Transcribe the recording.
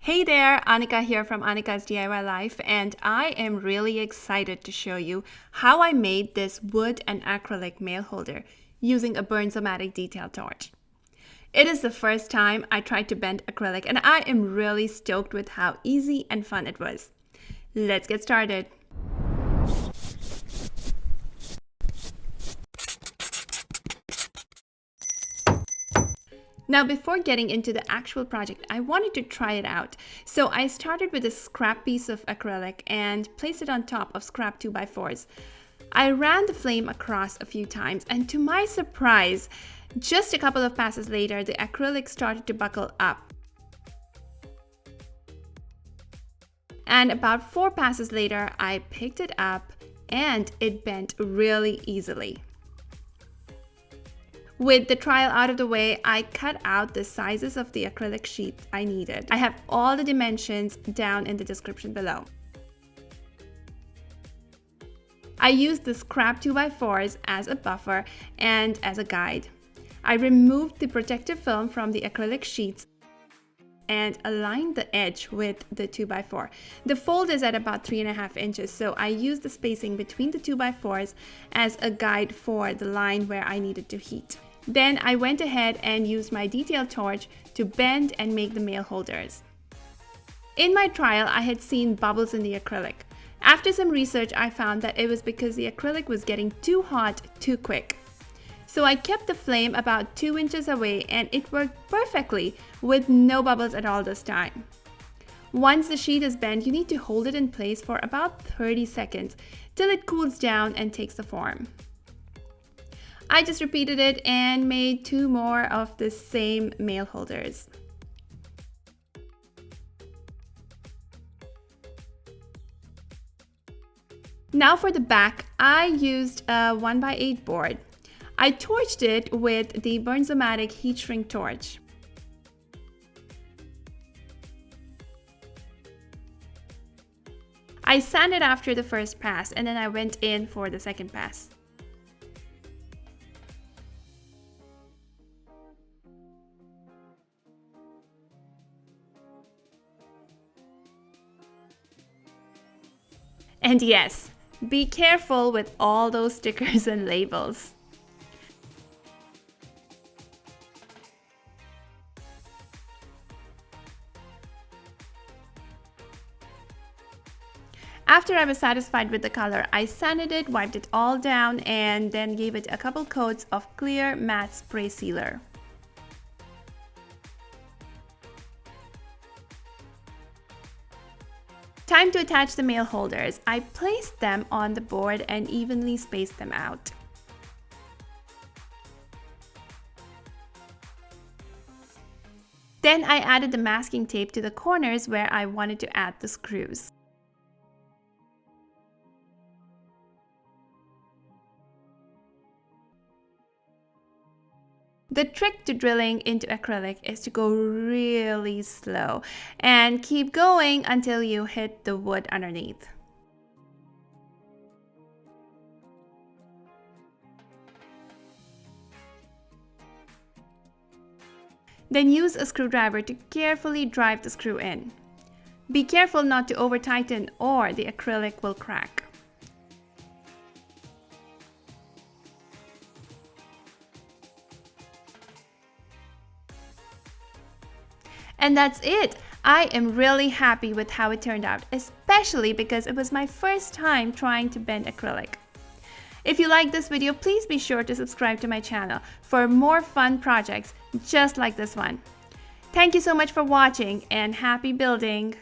Hey there, Anika here from Anika's DIY Life, and I am really excited to show you how I made this wood and acrylic mail holder using a Bernzomatic detail torch. It is the first time I tried to bend acrylic, and I am really stoked with how easy and fun it was. Let's get started. Now, before getting into the actual project, I wanted to try it out. So I started with a scrap piece of acrylic and placed it on top of scrap 2x4s. I ran the flame across a few times, and to my surprise, just a couple of passes later, the acrylic started to buckle up. And about 4 passes later, I picked it up and it bent really easily. With the trial out of the way, I cut out the sizes of the acrylic sheet I needed. I have all the dimensions down in the description below. I used the scrap 2x4s as a buffer and as a guide. I removed the protective film from the acrylic sheets and aligned the edge with the 2x4. The fold is at about 3.5 inches, so I used the spacing between the 2x4s as a guide for the line where I needed to heat. Then I went ahead and used my detail torch to bend and make the mail holders. In my trial, I had seen bubbles in the acrylic. After some research, I found that it was because the acrylic was getting too hot too quick. So I kept the flame about 2 inches away, and it worked perfectly with no bubbles at all this time. Once the sheet is bent, you need to hold it in place for about 30 seconds till it cools down and takes the form. I just repeated it and made 2 more of the same mail holders. Now for the back, I used a 1x8 board. I torched it with the Bernzomatic heat shrink torch. I sanded after the first pass, and then I went in for the second pass. And yes, be careful with all those stickers and labels. After I was satisfied with the color, I sanded it, wiped it all down, and then gave it a couple coats of clear matte spray sealer. Time to attach the mail holders. I placed them on the board and evenly spaced them out. Then I added the masking tape to the corners where I wanted to add the screws. The trick to drilling into acrylic is to go really slow and keep going until you hit the wood underneath. Then use a screwdriver to carefully drive the screw in. Be careful not to over tighten or the acrylic will crack. And that's it! I am really happy with how it turned out, especially because it was my first time trying to bend acrylic. If you like this video, please be sure to subscribe to my channel for more fun projects just like this one. Thank you so much for watching, and happy building!